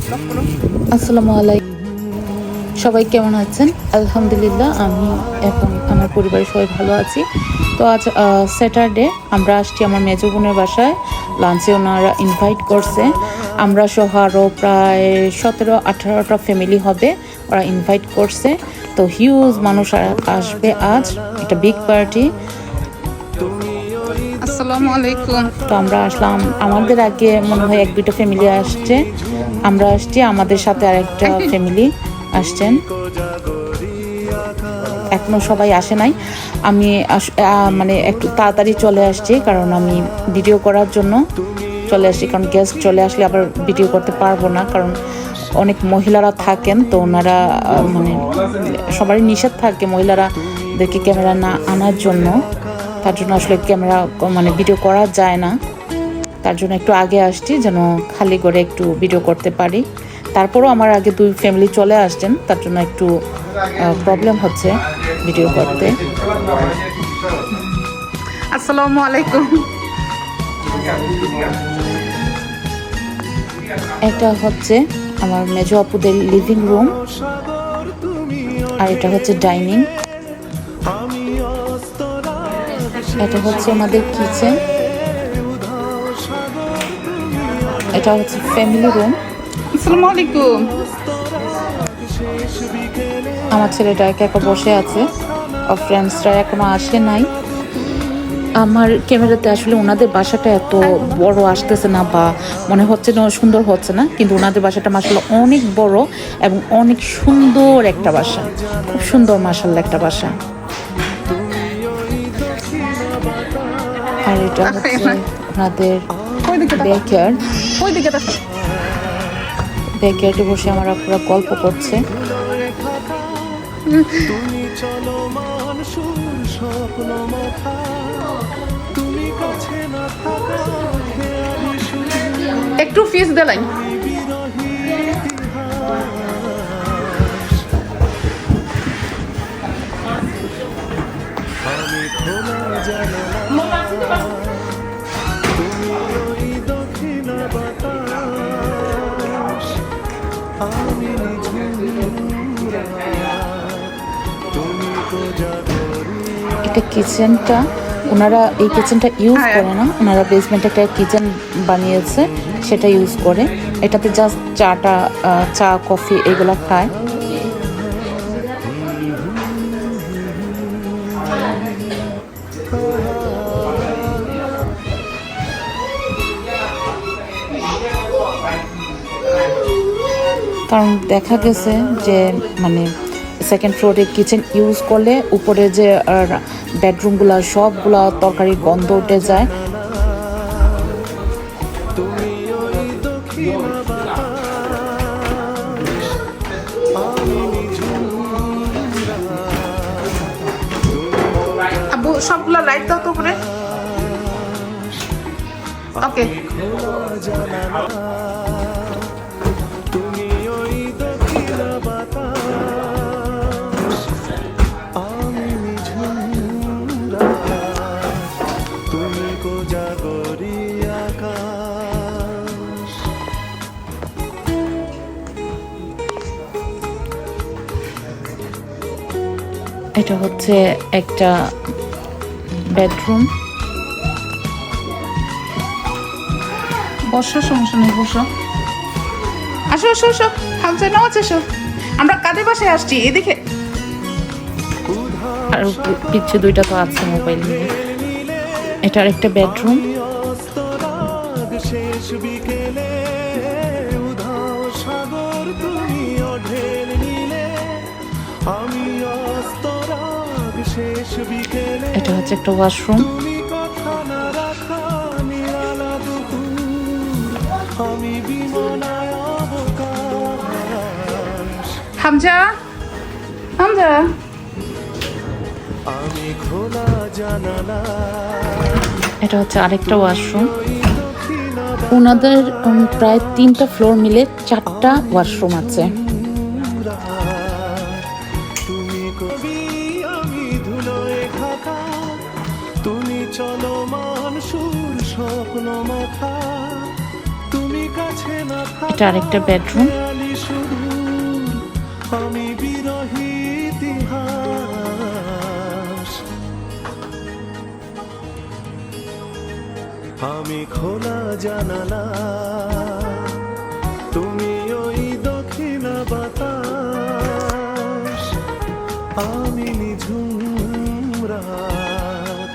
আসসালামু আলাইকুম, সবাই কেমন আছেন? আলহামদুলিল্লাহ, আমি এবং আমার পরিবারের সবাই ভালো আছি। তো আজ স্যাটারডে আমরা আসছি আমার মেজো বোনের বাসায় লাঞ্চে। ওনারা ইনভাইট করছে, আমরা সহ আরও প্রায় 17-18টা ফ্যামিলি হবে, ওরা ইনভাইট করছে। তো হিউজ মানুষ আসবে আজ, এটা বিগ পার্টি। আসসালামু আলাইকুম। তো আমরা আসলাম, আমাদের আগে মনে হয় 1-2টা ফ্যামিলি আসছে, আমরা আসছি, আমাদের সাথে আরেকটা ফ্যামিলি আসছেন, এখনো সবাই আসে নাই। আমি মানে একটু তাড়াতাড়ি চলে আসছি, কারণ আমি ভিডিও করার জন্য চলে আসছি, কারণ গেস্ট চলে আসলে আবার ভিডিও করতে পারবো না, কারণ অনেক মহিলারা থাকেন, তো ওনারা মানে সবারই নিষেধ থাকে মহিলারাদেরকে ক্যামেরা না আনার জন্য। তার জন্য আসলে ক্যামেরা মানে ভিডিও করা যায় না, তার জন্য একটু আগে আসছি যেন খালি করে একটু ভিডিও করতে পারি। তারপরও আমার আগে 2 ফ্যামিলি চলে আসছেন, তার জন্য একটু প্রবলেম হচ্ছে ভিডিও করতে। আসসালামু আলাইকুম। এটা হচ্ছে আমার মেজো আপুদের লিভিং রুম, আর এটা হচ্ছে ডাইনিং। এটা হচ্ছে আমাদের কিচেন, এটা হচ্ছে ফ্যামিলি রুম। আসসালামু আলাইকুম। আমার ছেলেটা একা একা বসে আছে, আর ফ্রেন্ডসরা এখনো আসে নাই। আমার ক্যামেরাতে আসলে ওনাদের বাসাটা এত বড় আসতেছে না, বা মনে হচ্ছে না সুন্দর হচ্ছে না, কিন্তু ওনাদের বাসাটা মাশাআল্লাহ অনেক বড় এবং অনেক সুন্দর একটা বাসা, খুব সুন্দর মাশাআল্লাহ একটা বাসা। আর এটা হচ্ছে ওনাদের ব্যাকয়ার্ড। ব্যাকয়ার্ডে বসে আমরা পুরো গল্প করছে। একটু ফিস দেলাই। এটা কিচেনটা, ওনারা এই কিচেনটা ইউজ করে না, ওনারা বেসমেন্টে একটা কিচেন বানিয়েছে, সেটা ইউজ করে। এটাতে জাস্ট চা কফি এগুলো খায়। কারণ দেখা গেছে যে মানে সেকেন্ড ফ্লোরে কিচেন ইউজ করলে উপরে যে বেডরুমগুলো সবগুলা তরকারির গন্ধ উঠে যায়। আব্বু সবগুলা লাইট দাও তো করে। ওকে। এটা হচ্ছে একটা বেডরুম। বসো, সমস্যা নেই, বসো। আসো আসো আসো, হামজা নাও আসো। আমরা কাদের বাসায় আসছি এদিকে। আর পিছে 2টা তো আছে মোবাইল নিয়ে। এটা আরেকটা বেডরুম। এটা হচ্ছে একটা ওয়াশরুম। হামজা, হামজা। এটা হচ্ছে আরেকটা ওয়াশরুম। ওনাদের প্রায় 3টা ফ্লোর মিলে 4টা ওয়াশরুম আছে। তুমি চলো মান সুর স্বপ্ন মাথা, তুমি কাছে না এটা আরেকটা বেডরুম। আমি বিরহী ইতিহাস, আমি খোলা জানালা, তুমি ওই দক্ষিণ বাতাস, আমি নিঝুম রাত,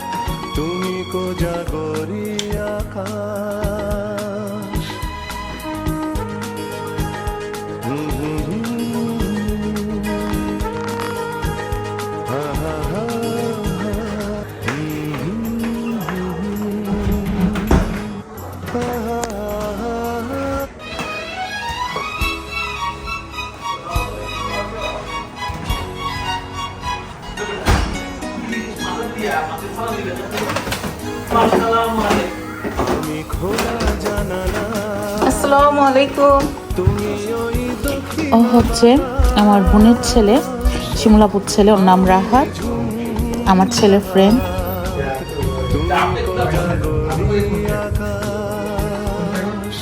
তুমি কোজাগরি আকাশ। আমি খোলা জানালা, আসসালামু আলাইকুম। তুমি ওই দক্ষিণ ও হচ্ছে আমার বোনের ছেলে, শিমলাপুর ছেলে, ওর নাম রাহাত, আমার ছেলের ফ্রেন্ড। আকাশ,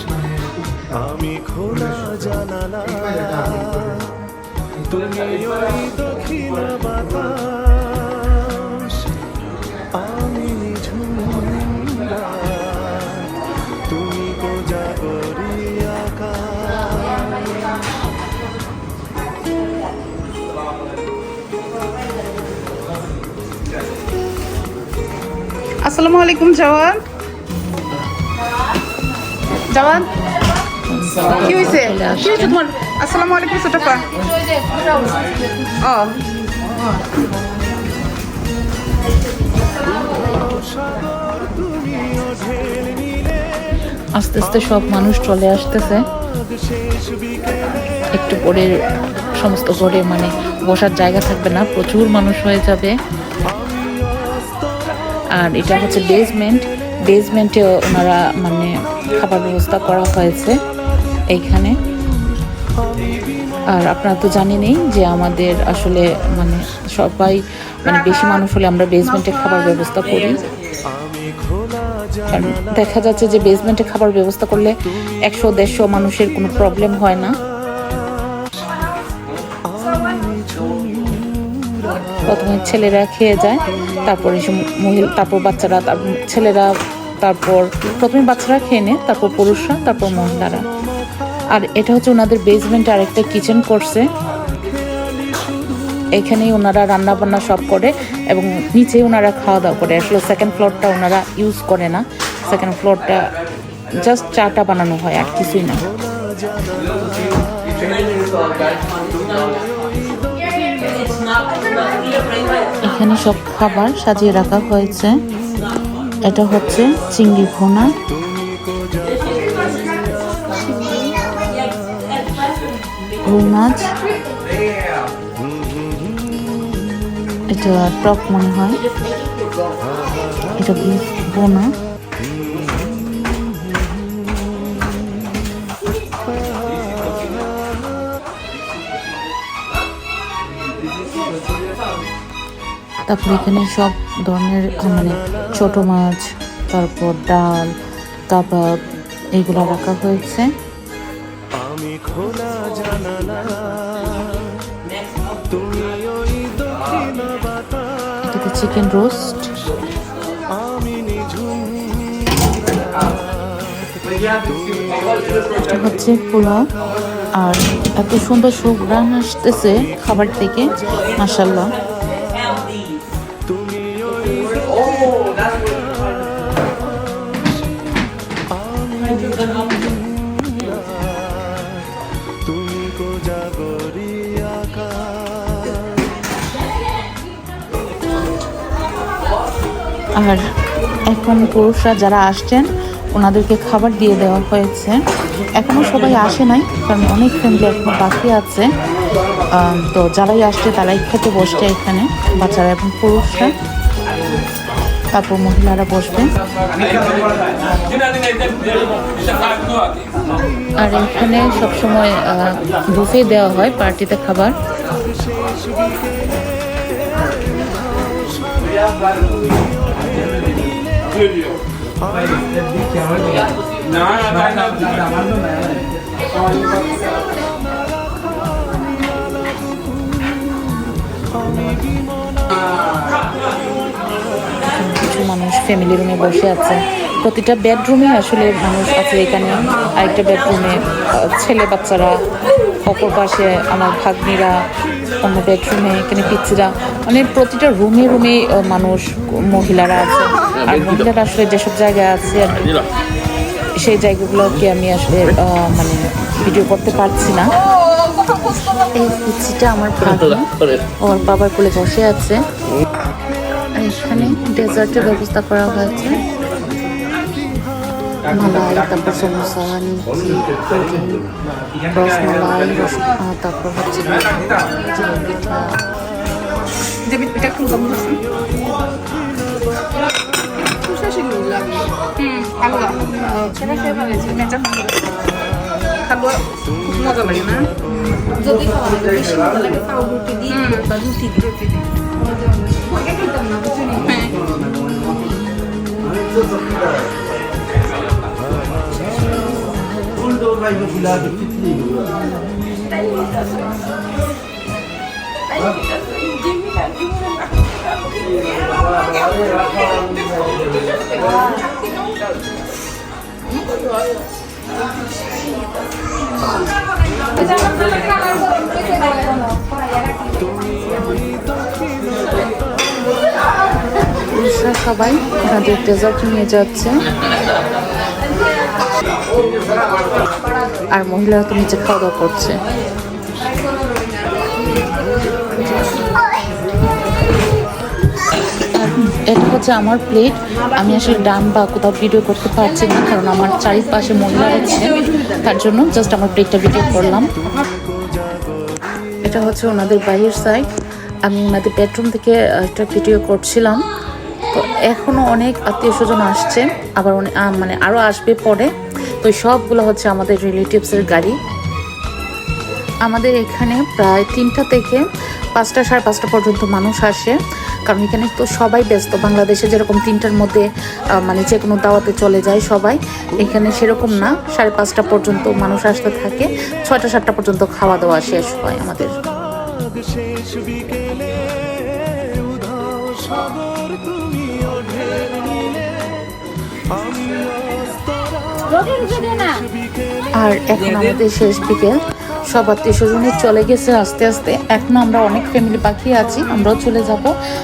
আমি খোলা জানালা, তুমি ওই দক্ষিণ বাতাস, আমি নিঝুম রাত, তুমি কোজাগরি আকাশ। আসসালামু আলাইকুম জওয়ান। জওয়ান কি হয়েছে? কি হয়েছে তোমার? আসসালামু আলাইকুম ছোটপা। ও সাগর তুমি ঢেল নিলে, আস্তে আস্তে সব মানুষ চলে আসতেছে। শেষ বিকেলে একটু পরে সমস্ত ঘরে মানে বসার জায়গা থাকবে না, প্রচুর মানুষ হয়ে যাবে। আর এটা হচ্ছে বেসমেন্টে ওনারা মানে খাবার ব্যবস্থা করা হয়েছে এইখানে। আর আপনারা তো জানেনই যে আমাদের আসলে মানে সবাই মানে বেশি মানুষ হলে আমরা বেসমেন্টে খাবার ব্যবস্থা করি। আমি খোলা কারণ দেখা যাচ্ছে যে বেসমেন্টে খাবার ব্যবস্থা করলে 100-150 মানুষের কোনো প্রবলেম হয় না। প্রথমে ছেলেরা খেয়ে যায়, তারপরে তারপর বাচ্চারা, তারপর ছেলেরা, তারপর প্রথমে বাচ্চারা খেয়ে নেয়, তারপর পুরুষরা, তারপর মহিলারা। আর এটা হচ্ছে ওনাদের বেসমেন্টে আরেকটা কিচেন করছে, এখানেই ওনারা রান্না বান্না সব করে এবং নিচেই ওনারা খাওয়া দাওয়া করে। আসলে সেকেন্ড ফ্লোরটা ওনারা ইউজ করে না, সেকেন্ড ফ্লোরটা জাস্ট চাটা বানানো হয়, আর কিছুই না। এখানে সব খাবার সাজিয়ে রাখা হয়েছে। এটা হচ্ছে চিংড়ি ভুনা, রুই মাছ, এটা টক মনে হয়, এটা বিফ ভুনা, তারপর এখানে সব ধরনের মানে ছোট মাছ, তারপর ডাল, কাবাব এগুলো রাখা হয়েছে। আমি খোলা জানালা, তুমি ওই দক্ষিণ বাতাস, এটাতে চিকেন রোস্ট, আমি নিঝুম এটা হচ্ছে পোলাও। আর এত সুন্দর সুঘ্রাণ আসতেছে খাবার থেকে, মাশাআল্লাহ। তুমি ওই তুমি কোজাগরি আকাশ। আর এখন পুরুষরা যারা আসছেন ওনাদেরকে খাবার দিয়ে দেওয়া হয়েছে। এখনও সবাই আসে নাই, কারণ অনেক ফ্যামিলি এখনো বাকি আছে। তো যারাই আসছে তারাই খেতে বসছে এখানে, বাচ্চারা এবং পুরুষরা, তারপর মহিলারা বসবে। আর এখানে সবসময় বুফে দেওয়া হয় পার্টিতে খাবার। কিছু মানুষ ফ্যামিলি রুমে বসে আছে। প্রতিটা বেডরুমে আসলে মানুষ আছে। এখানে আরেকটা বেডরুমে ছেলে বাচ্চারা, অপর পাশে আমার ভাগ্নিরা, অন্য বেডরুমে এখানে পিচ্ছিরা, মানে প্রতিটা রুমে রুমে মানুষ, মহিলারা আছে। আর মহিলারা আসলে যেসব জায়গায় আছে আর কি, সেই জায়গাগুলোকে আমি আসলে মানে ভিডিও করতে পারছি না। এই পিচ্ছিটা আমার ভাগ্নি, ওর বাবার কোলে বসে আছে। আর এখানে ডেজার্টের ব্যবস্থা করা হয়েছে, মালাই, তারপর সমোসা, নিমকি, রসমালাই, তারপর হচ্ছে পিঠা খুব মজা লাগে না? যদি খাওয়া লাগে বেশি মজা লাগে পাউরুটি দিয়ে বা রুটি দিয়ে। আগে খেতাম না বুঝলি। সবাই ওনাদের ডেজার্ট নিয়ে যাচ্ছে, আর মহিলারা তো নিচে খাওয়া দাওয়া করছে। এটা হচ্ছে আমার প্লেট। আমি আসলে ডান বা কোথাও ভিডিও করতে পারছি না, কারণ আমার চারিপাশে মহিলা আছে, তার জন্য জাস্ট আমার প্লেটটা ভিডিও করলাম। এটা হচ্ছে ওনাদের বাইরের সাইড। আমি ওনাদের বেডরুম থেকে একটা ভিডিও করছিলাম। তো এখনও অনেক আত্মীয় স্বজন আসছে, আবার মানে আরও আসবে পরে। তো সবগুলো হচ্ছে আমাদের রিলেটিভসের গাড়ি। আমাদের এখানে প্রায় 3টা থেকে 5টা, 5:30 পর্যন্ত মানুষ আসে, কারণ এখানে তো সবাই ব্যস্ত। বাংলাদেশে যেরকম 3টার মধ্যে মানে যে কোনো দাওয়াতে চলে যায় সবাই, এখানে সেরকম না। 5:30 পর্যন্ত মানুষ আসতে থাকে, 6টা 7টা পর্যন্ত খাওয়া দাওয়া শেষ হয় আমাদের। শেষ বিকেলে উধাও সাগর তুমি ওঢের নিলে আমি আর এখন আমাদের শেষ বিকেল, সব আত্মীয় স্বজনের চলে গেছে আস্তে আস্তে। এখনো আমরা অনেক ফ্যামিলি বাকি আছি, আমরাও চলে যাব,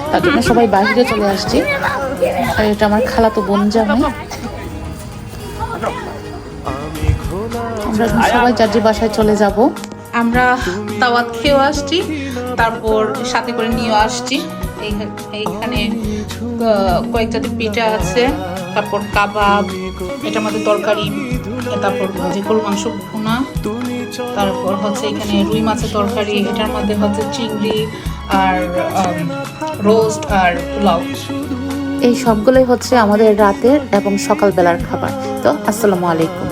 তার জন্য সবাই বাইরে চলে আসছি। আর এটা আমার খালাতো বোন জামাই। আমরা এখন সবাই যার যে বাসায় চলে যাব। আমরা দাওয়াত খেয়েও আসছি, তারপর সাথে করে নিয়েও আসছি। এইখানে কয়েক জাতের পিঠা আছে, তারপর কাবাব, এটা আমাদের তরকারি, তারপর যে গরু মাংস ভুনা, তারপর হচ্ছে এখানে রুই মাছের তরকারি, এটার মধ্যে হচ্ছে চিংড়ি আর রোস্ট আর পোলাও। এই সবগুলোই হচ্ছে আমাদের রাতের এবং সকালবেলার খাবার। তো আসসালামু আলাইকুম।